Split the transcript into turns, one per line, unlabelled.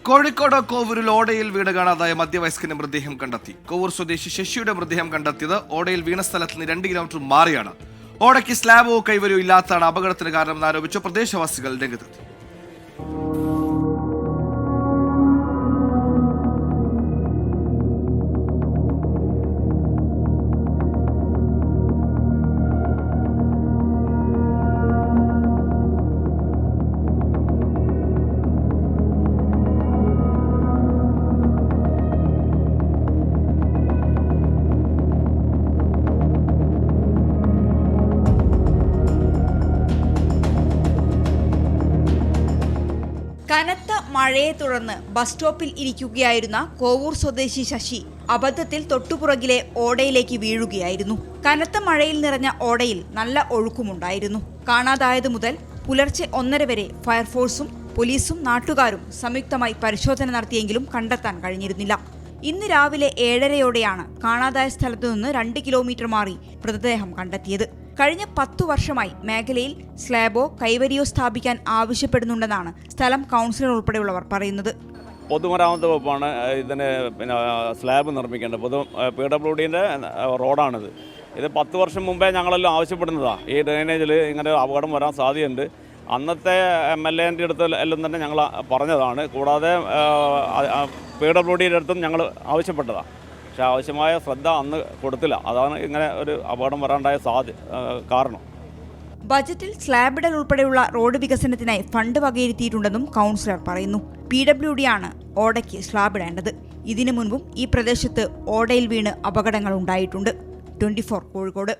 കോഴിക്കോട് കോവൂരിൽ ഓടയിൽ വീണ് കാണാതായ മധ്യവയസ്കന്റെ മൃതദേഹം കണ്ടെത്തി. കോവൂർ സ്വദേശി ശശിയുടെ മൃതദേഹം കണ്ടെത്തിയത് ഓടയിൽ വീണ സ്ഥലത്ത് നിന്ന് 2 കിലോമീറ്റർ മാറിയാണ്. ഓടയ്ക്ക് സ്ലാബോ കൈവരിയോ ഇല്ലാത്തതാണ് അപകടത്തിന് കാരണമെന്ന് ആരോപിച്ച് പ്രദേശവാസികൾ രംഗത്തെത്തി.
കനത്ത മഴയെ തുടർന്ന് ബസ് സ്റ്റോപ്പിൽ ഇരിക്കുകയായിരുന്ന കോവൂർ സ്വദേശി ശശി അബദ്ധത്തിൽ തൊട്ടുപുറകിലെ ഓടയിലേക്ക് വീഴുകയായിരുന്നു. കനത്ത മഴയിൽ നിറഞ്ഞ ഓടയിൽ നല്ല ഒഴുക്കുമുണ്ടായിരുന്നു. കാണാതായത് മുതൽ പുലർച്ചെ 1:30 വരെ ഫയർഫോഴ്സും പോലീസും നാട്ടുകാരും സംയുക്തമായി പരിശോധന നടത്തിയെങ്കിലും കണ്ടെത്താൻ കഴിഞ്ഞിരുന്നില്ല. ഇന്ന് രാവിലെ 7:30യോടെയാണ് കാണാതായ സ്ഥലത്തു നിന്ന് 2 കിലോമീറ്റർ മാറി മൃതദേഹം കണ്ടെത്തിയത്. കഴിഞ്ഞ 10 വർഷമായി മേഖലയിൽ സ്ലാബോ കൈവരിയോ സ്ഥാപിക്കാൻ ആവശ്യപ്പെടുന്നുണ്ടെന്നാണ് സ്ഥലം കൗൺസിലർ ഉൾപ്പെടെയുള്ളവർ പറയുന്നത്.
പൊതുമരാമത്ത് വകുപ്പാണ് ഇതിന് സ്ലാബ് നിർമ്മിക്കേണ്ടത്. PWDന്റെ റോഡാണിത്. ഇത് 10 വർഷം മുമ്പേ ഞങ്ങളെല്ലാം ആവശ്യപ്പെടുന്നതാണ്. ഈ ഡ്രെയിനേജിൽ ഇങ്ങനെ അപകടം വരാൻ സാധ്യതയുണ്ട്. അന്നത്തെ MLAൻ്റെ അടുത്ത് എല്ലാം തന്നെ ഞങ്ങൾ പറഞ്ഞതാണ്. കൂടാതെ PWDയുടെ അടുത്തും ഞങ്ങൾ ആവശ്യപ്പെട്ടതാണ്. പക്ഷേ ആവശ്യമായ ശ്രദ്ധ അന്ന് കൊടുത്തില്ല. അതാണ് ഇങ്ങനെ ഒരു അപകടം വരാണ്ടായ കാരണം.
ബജറ്റിൽ സ്ലാബിടൽ ഉൾപ്പെടെയുള്ള റോഡ് വികസനത്തിനായി ഫണ്ട് വകയിരുത്തിയിട്ടുണ്ടെന്നും കൗൺസിലർ പറയുന്നു. PWD ആണ് ഓടയ്ക്ക് സ്ലാബിടേണ്ടത്. ഇതിനു മുൻപും ഈ പ്രദേശത്ത് ഓടയിൽ വീണ് അപകടങ്ങൾ ഉണ്ടായിട്ടുണ്ട്. 24 കോഴിക്കോട്.